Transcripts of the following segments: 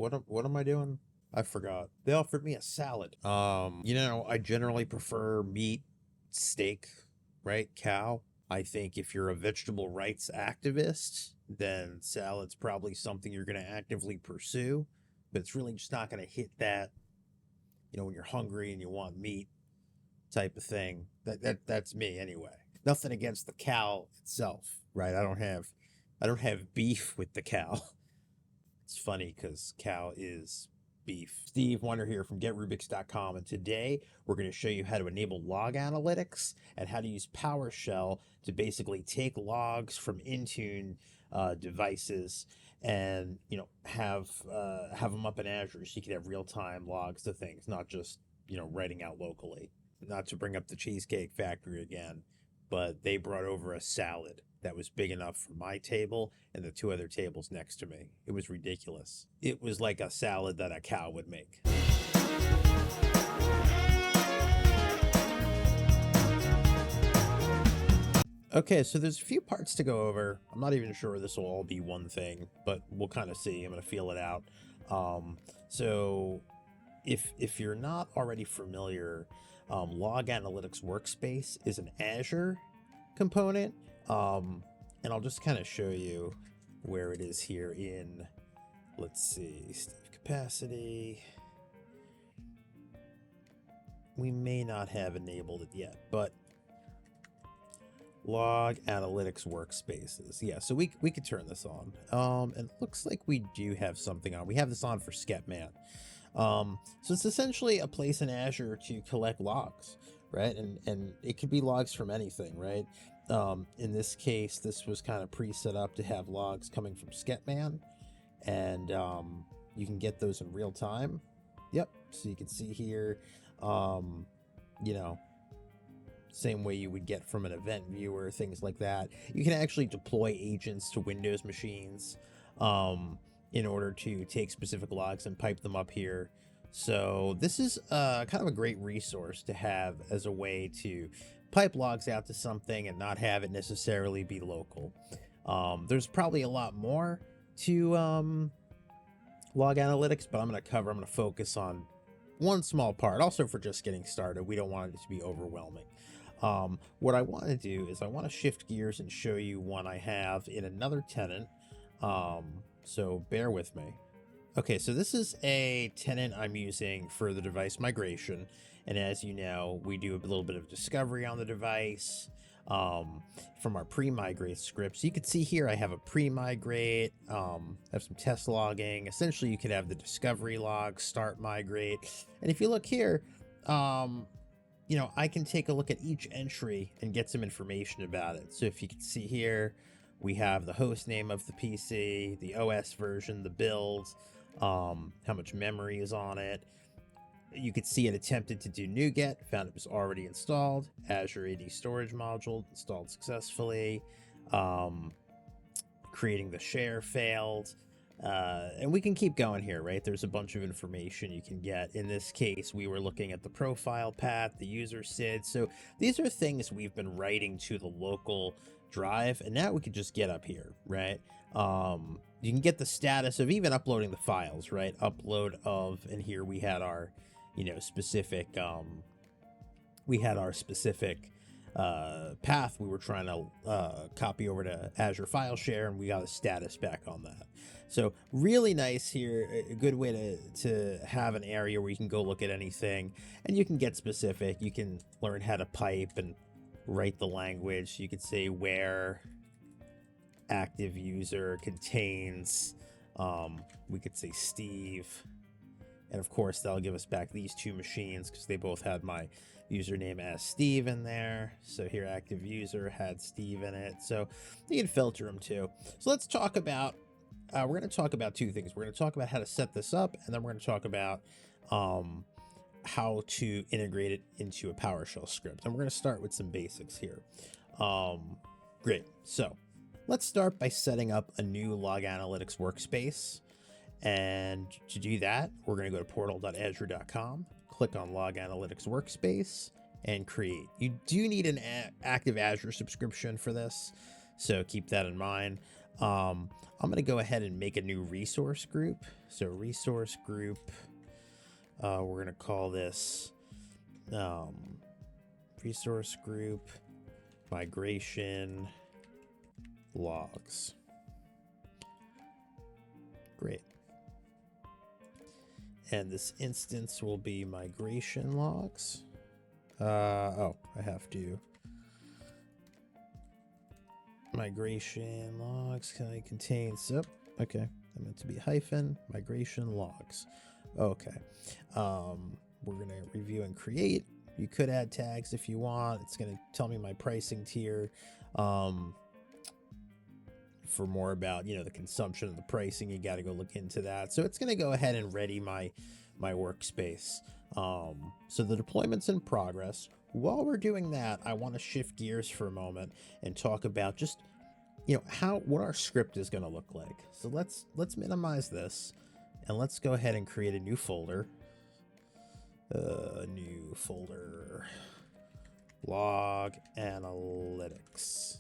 what am I doing? I forgot. They offered me a salad. I generally prefer meat, steak, right? Cow. I think if you're a vegetable rights activist, then salad's probably something you're going to actively pursue, but it's really just not going to hit that, when you're hungry and you want meat type of thing. That's me anyway. Nothing against the cow itself, right? I don't have beef with the cow. It's funny because cow is beef. Steve Wonder here from GetRubix.com, and today we're going to show you how to enable log analytics and how to use PowerShell to basically take logs from Intune devices and have them up in Azure so you can have real-time logs to things, not just writing out locally. Not to bring up the Cheesecake Factory again, but they brought over a salad that was big enough for my table and the two other tables next to me. It was ridiculous. It was like a salad that a cow would make. Okay, so there's a few parts to go over. I'm not even sure this will all be one thing, but we'll kind of see. I'm going to feel it out. So if you're not already familiar, Log Analytics Workspace is an Azure component. And I'll just kind of show you where it is here in, let's see, Steve capacity. We may not have enabled it yet, but Log Analytics Workspaces. Yeah, so we could turn this on. And it looks like we do have something on. We have this on for Skepman. So it's essentially a place in Azure to collect logs, right? And it could be logs from anything, right? In this case, this was kind of pre-set up to have logs coming from Skepman, and you can get those in real time. Yep. So you can see here, same way you would get from an event viewer, things like that. You can actually deploy agents to Windows machines in order to take specific logs and pipe them up here. So this is kind of a great resource to have as a way to pipe logs out to something and not have it necessarily be local. There's probably a lot more to log analytics, but I'm going to focus on one small part. Also, for just getting started, we don't want it to be overwhelming. What I want to do is I want to shift gears and show you one I have in another tenant. So bear with me. Okay, so this is a tenant I'm using for the device migration. And as you know, we do a little bit of discovery on the device from our pre-migrate script. So you can see here I have a pre-migrate, have some test logging. Essentially, you could have the discovery log, start migrate. And if you look here, I can take a look at each entry and get some information about it. So if you can see here, we have the host name of the PC, the OS version, the build, how much memory is on it. You could see it attempted to do NuGet, found it was already installed. Azure AD storage module installed successfully. Creating the share failed. And we can keep going here, right? There's a bunch of information you can get. In this case, we were looking at the profile path, the user SID. So these are things we've been writing to the local drive, and now we can just get up here, right? You can get the status of even uploading the files, right? Upload of, and here we had our specific path we were trying to copy over to Azure File Share, and we got a status back on that. So really nice here, a good way to have an area where you can go look at anything, and you can get specific. You can learn how to pipe and write the language. You could say where active user contains, we could say Steve. And of course, that'll give us back these two machines because they both had my username as Steve in there. So here, active user had Steve in it. So you can filter them too. So let's talk about, we're going to talk about two things. We're going to talk about how to set this up, and then we're going to talk about how to integrate it into a PowerShell script. And we're going to start with some basics here. Great. So let's start by setting up a new Log Analytics workspace. And to do that, we're going to go to portal.azure.com, click on Log Analytics Workspace, and create. You do need an active Azure subscription for this, so keep that in mind. I'm going to go ahead and make a new resource group. So resource group, we're going to call this resource group migration logs. Great. And this instance will be migration logs. Oh, I have to. Migration logs contains, oh, okay. I meant to be hyphen migration logs. Okay. We're going to review and create. You could add tags if you want. It's going to tell me my pricing tier. For more about, you know, the consumption of the pricing, you got to go look into that. So it's going to go ahead and ready my workspace. So the deployment's in progress. While we're doing that, I want to shift gears for a moment and talk about just, you know, what our script is going to look like. So let's minimize this and let's go ahead and create a new folder. New folder, log analytics.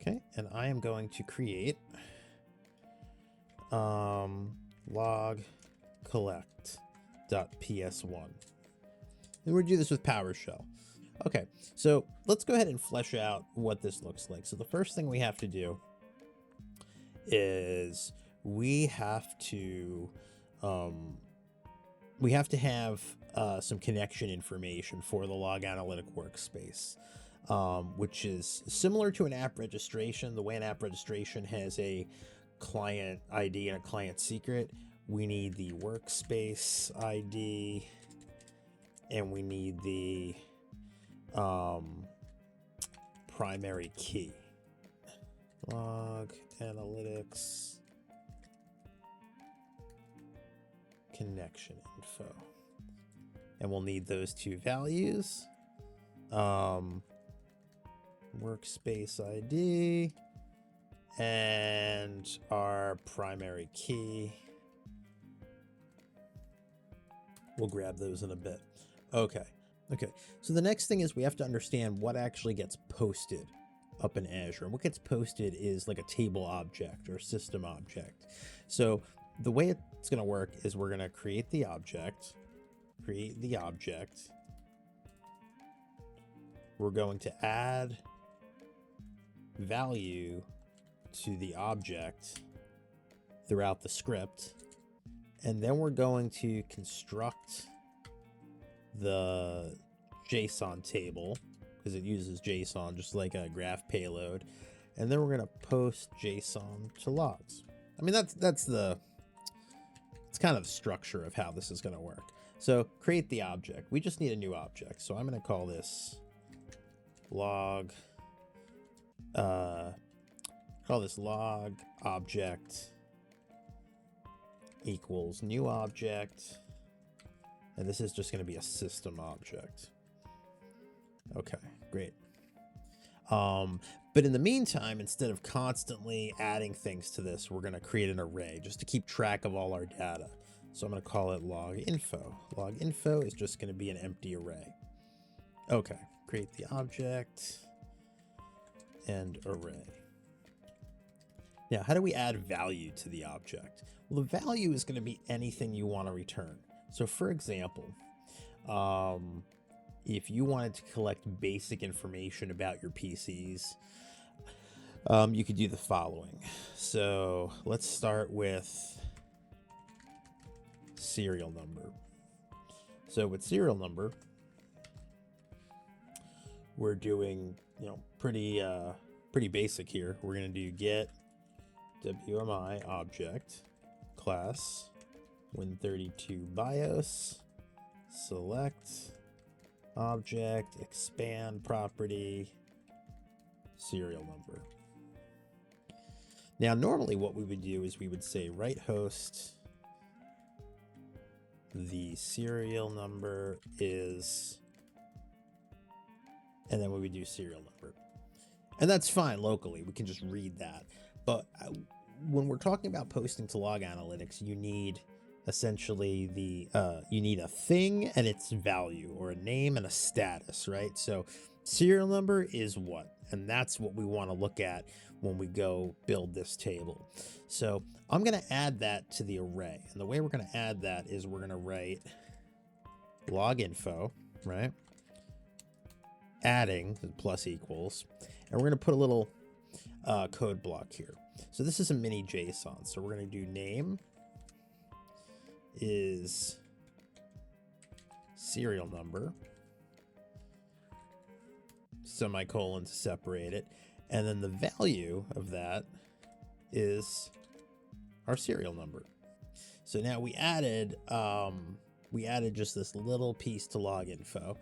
Okay, and I am going to create log collect.ps1. And we're gonna do this with PowerShell. Okay, so let's go ahead and flesh out what this looks like. So the first thing we have to do is we have to have some connection information for the log analytic workspace, which is similar to an app registration. The way an app registration has a client ID and a client secret, we need the workspace ID and we need the primary key. Log analytics connection info, and we'll need those two values, workspace ID and our primary key. We'll grab those in a bit. Okay, so the next thing is we have to understand what actually gets posted up in Azure, and what gets posted is like a table object or system object. So the way it's going to work is we're going to create the object. We're going to add value to the object throughout the script. And then we're going to construct the JSON table because it uses JSON just like a graph payload. And then we're going to post JSON to logs. I mean, it's kind of the structure of how this is going to work. So create the object. We just need a new object. So I'm going to call this log, log object equals new object. And this is just going to be a system object. Okay, great. But in the meantime, instead of constantly adding things to this, we're going to create an array just to keep track of all our data. So I'm going to call it log info. Log info is just going to be an empty array. Okay, create the object and array. Now, how do we add value to the object? Well, the value is going to be anything you want to return. So for example, if you wanted to collect basic information about your PCs, you could do the following. So let's start with serial number. So with serial number, we're doing, pretty basic here. We're going to do get WMI object class Win32 BIOS select object expand property serial number. Now, normally what we would do is we would say write host the serial number is, and then we would do serial number. And that's fine locally. We can just read that. But when we're talking about posting to log analytics, you need essentially you need a thing and its value, or a name and a status, right? So Serial number is what? And that's what we want to look at when we go build this table. So I'm going to add that to the array. And the way we're going to add that is we're going to write log info, right? Adding plus equals. And we're going to put a little code block here. So this is a mini JSON. So we're going to do name is serial number, semicolon to separate it, and then the value of that is our serial number. So now we added just this little piece to log info.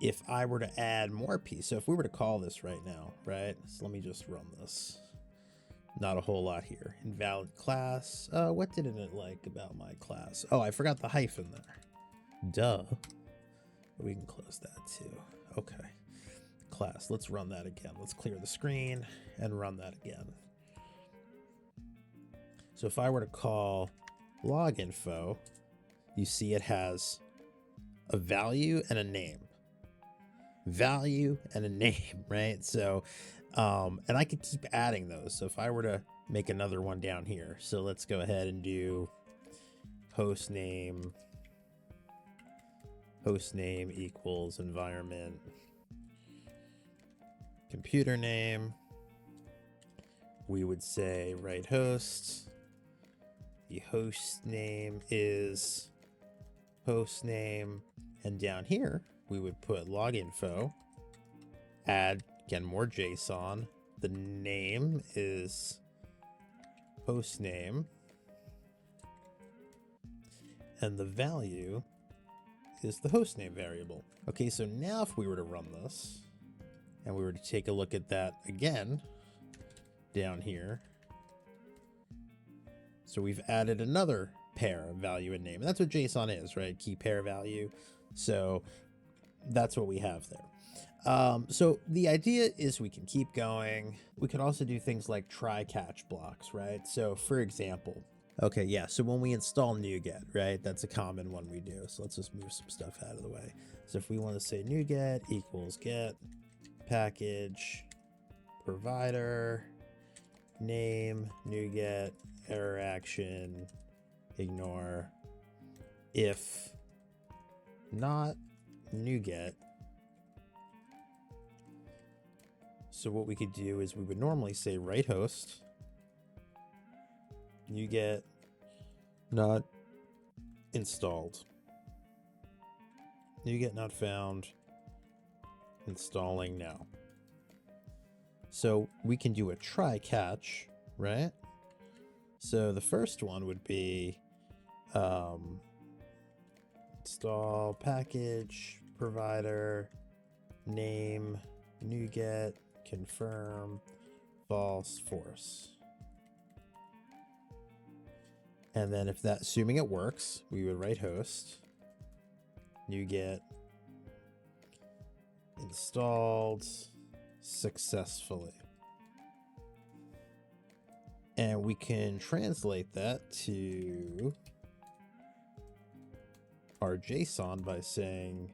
If I were to add more piece, so if we were to call this right now, right? So let me just run this. Not a whole lot here. Invalid class. What didn't it like about my class? Oh, I forgot the hyphen there. Duh. We can close that too. Okay. Class. Let's run that again. Let's clear the screen and run that again. So if I were to call log info, you see it has a value and a name. Value and a name, right? So, and I could keep adding those. So if I were to make another one down here, so let's go ahead and do host name equals environment computer name. We would say write host. The host name is host name, and down here we would put log info, add again more JSON. The name is host name, and the value is the host name variable. Okay, so now if we were to run this and we were to take a look at that again down here, so we've added another pair of value and name, and that's what JSON is, right? Key pair value. So that's what we have there. So the idea is we can keep going. We could also do things like try catch blocks, right? So for example, okay, yeah, so when we install NuGet, right, that's a common one we do. So let's just move some stuff out of the way. So if we want to say NuGet equals get package provider name NuGet error action ignore if not NuGet. So what we could do is we would normally say write host NuGet not installed, NuGet not found, installing now. So we can do a try catch, right? So the first one would be install package provider name NuGet confirm false force. And then if that, assuming it works, we would write host NuGet installed successfully. And we can translate that to our JSON by saying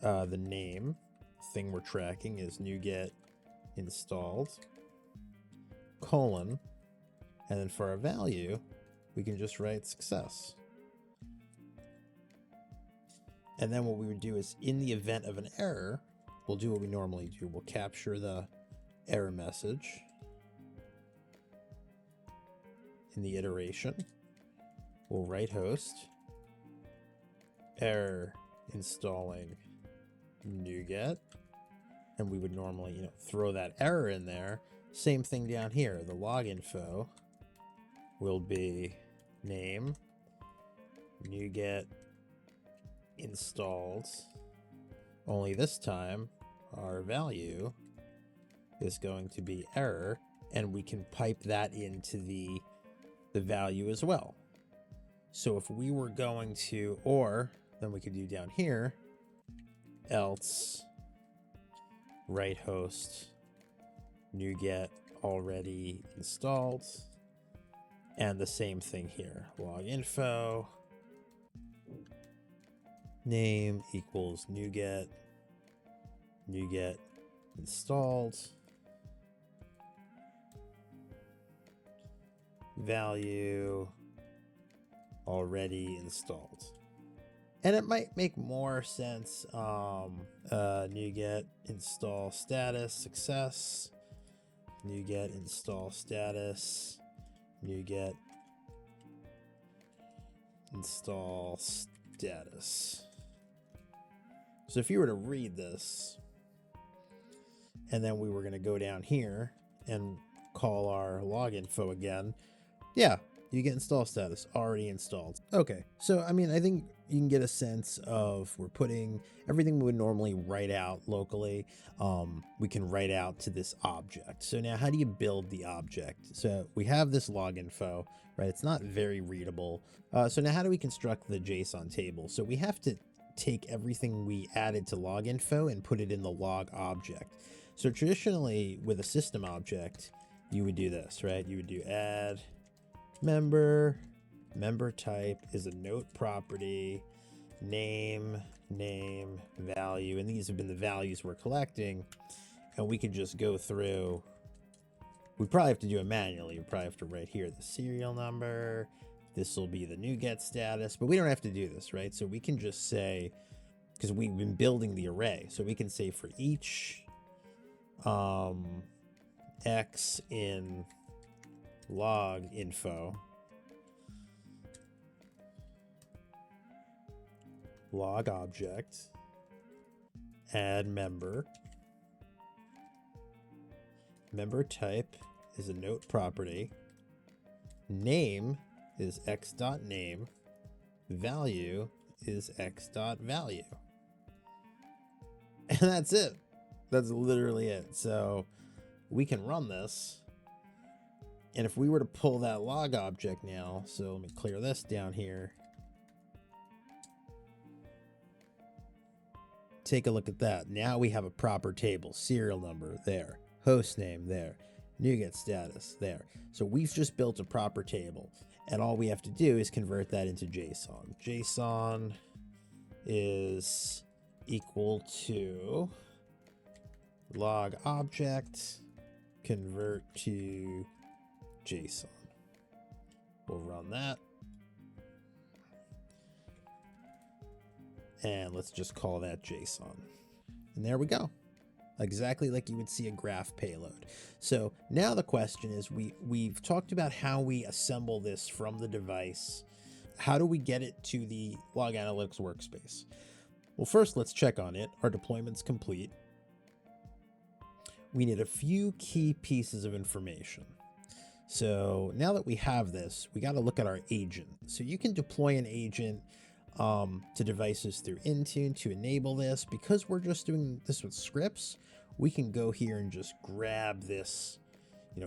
the name thing we're tracking is NuGet installed colon, and then for our value we can just write success. And then what we would do is in the event of an error, we'll do what we normally do. We'll capture the error message in the iteration. We'll write host error installing NuGet, and we would normally, throw that error in there. Same thing down here. The log info will be name NuGet installed, only this time our value is going to be error, and we can pipe that into the value as well. So if we were going to, or then we could do down here, else write host NuGet already installed, and the same thing here, log info name equals NuGet NuGet installed, value already installed. And it might make more sense, NuGet install status success, NuGet install status, NuGet install status. So if you were to read this, and then we were going to go down here and call our log info again, yeah, you get install status already installed. Okay, so I mean, I think you can get a sense of we're putting everything we would normally write out locally. We can write out to this object. So now how do you build the object? So we have this log info, right? It's not very readable. So now how do we construct the JSON table? So we have to take everything we added to log info and put it in the log object. So traditionally with a system object, you would do this, right? You would do add member type is a note property, name, value, and these have been the values we're collecting, and we can just go through. We probably have to do it manually. We probably have to write here the serial number. This will be the NuGet status, but we don't have to do this, right? So we can just say, because we've been building the array, so we can say for each X in log info, log object, add member type is a note property, name is x.name, value is x.value. And that's it. That's literally it. So we can run this. And if we were to pull that log object now, so let me clear this down here. Take a look at that. Now we have a proper table. Serial number there, host name there, NuGet status there. So we've just built a proper table, and all we have to do is convert that into JSON. JSON is equal to log object convert to JSON. We'll run that. And let's just call that JSON. And there we go. Exactly like you would see a graph payload. So now the question is, we've talked about how we assemble this from the device. How do we get it to the Log Analytics workspace? Well, first let's check on it. Our deployment's complete. We need a few key pieces of information. So now that we have this, we got to look at our agent. So you can deploy an agent to devices through Intune to enable this. Because we're just doing this with scripts, we can go here and just grab this,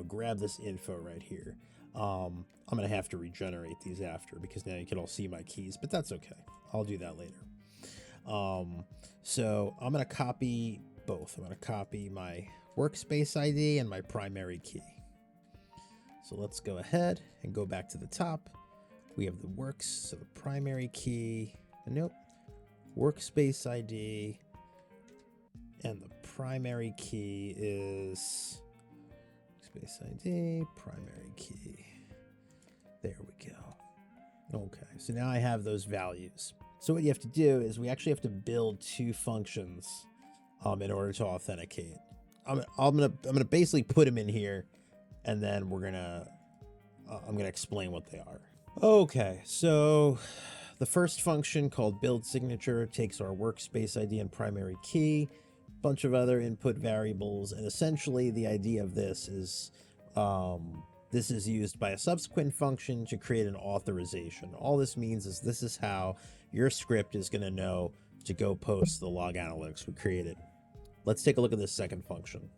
grab this info right here. I'm going to have to regenerate these after because now you can all see my keys, but that's okay. I'll do that later. So I'm going to copy both. I'm going to copy my Workspace ID and my primary key. So let's go ahead and go back to the top. We have the so the primary key, Workspace ID, and the primary key is Workspace ID, primary key. There we go. Okay, so now I have those values. So what you have to do is we actually have to build two functions in order to authenticate. I'm gonna basically put them in here, and then I'm gonna explain what they are. Okay, so the first function called build signature takes our Workspace ID and primary key, a bunch of other input variables, and essentially the idea of this is used by a subsequent function to create an authorization. All this means is this is how your script is going to know to go post the log analytics we created. Let's take a look at this second function.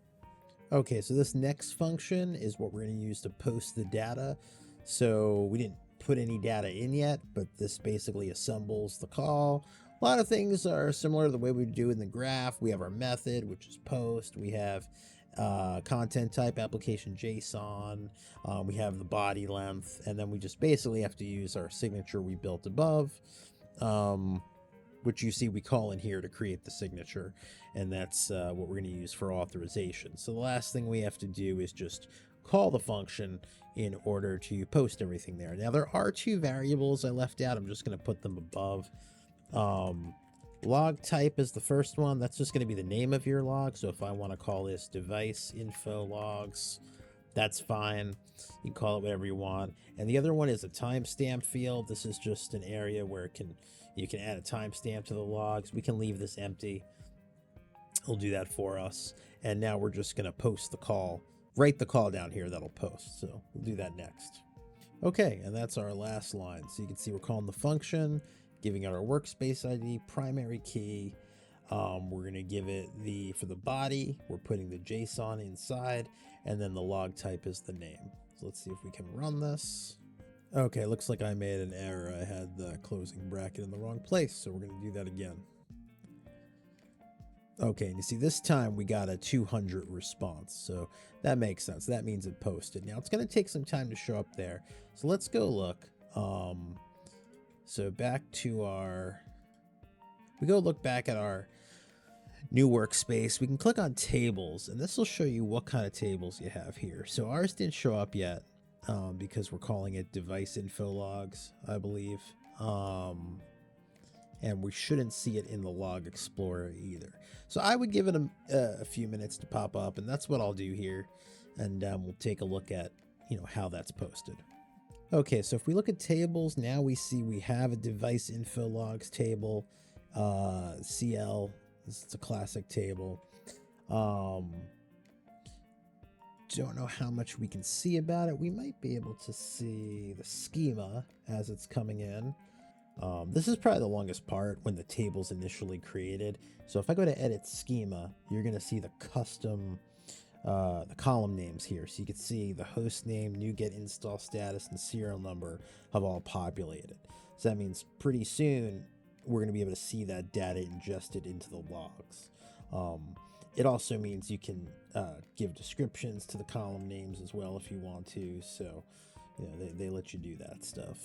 Okay, so this next function is what we're going to use to post the data. So we didn't put any data in yet, but this basically assembles the call. A lot of things are similar to the way we do in the graph. We have our method, which is post. We have content type, application JSON. We have the body length, and then we just basically have to use our signature we built above. which you see we call in here to create the signature, and that's what we're going to use for authorization. So the last thing we have to do is just call the function in order to post everything there. Now there are two variables I left out. I'm just going to put them above. Log type is the first one. That's just going to be the name of your log. So if I want to call this device info logs, that's fine. You can call it whatever you want. And the other one is a timestamp field. This is just an area where you can add a timestamp to the logs. We can leave this empty. It'll do that for us. And now we're just going to post the call. Write the call down here that'll post. So we'll do that next. Okay, and that's our last line. So you can see we're calling the function, giving it our workspace ID, primary key. We're going to give it for the body, we're putting the JSON inside, and then the log type is the name. So let's see if we can run this. Okay, looks like I made an error. I had the closing bracket in the wrong place, so we're going to do that again. Okay, and you see this time we got a 200 response, so that makes sense. That means it posted. Now it's going to take some time to show up there, so let's go look. So back to we go look back at our new workspace. We can click on tables, and this will show you what kind of tables you have here. So ours didn't show up yet because we're calling it device info logs, I believe. And we shouldn't see it in the log explorer either. So I would give it a few minutes to pop up, and that's what I'll do here. And we'll take a look at how that's posted. Okay, so if we look at tables, now we see we have a device info logs table, CL. This is a classic table. Don't know how much we can see about it. We might be able to see the schema as it's coming in. This is probably the longest part when the table's initially created. So if I go to edit schema, you're going to see the custom the column names here. So you can see the host name, NuGet install status, and serial number have all populated. So that means pretty soon we're going to be able to see that data ingested into the logs. It also means you can give descriptions to the column names as well if you want to. So they let you do that stuff.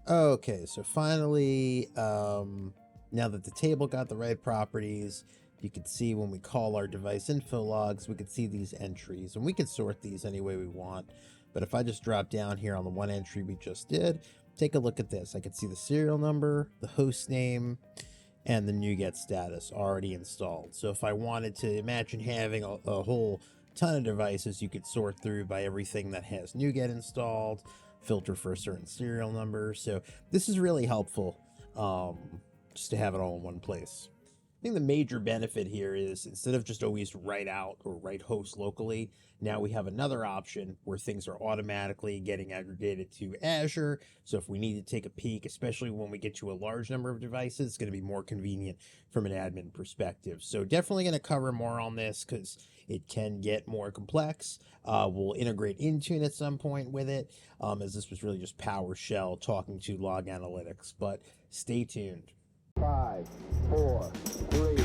Okay, so finally, now that the table got the right properties, you can see when we call our device info logs, we can see these entries, and we can sort these any way we want. But if I just drop down here on the one entry we just did, take a look at this. I can see the serial number, the host name, and the NuGet status already installed. So if I wanted to imagine having a whole ton of devices, you could sort through by everything that has NuGet installed, filter for a certain serial number. So this is really helpful just to have it all in one place. I think the major benefit here is instead of just always write out or write host locally, now we have another option where things are automatically getting aggregated to Azure. So if we need to take a peek, especially when we get to a large number of devices, it's going to be more convenient from an admin perspective. So definitely going to cover more on this because it can get more complex. We'll integrate Intune at some point with it, as this was really just PowerShell talking to log analytics. But stay tuned. 5, 4, 3.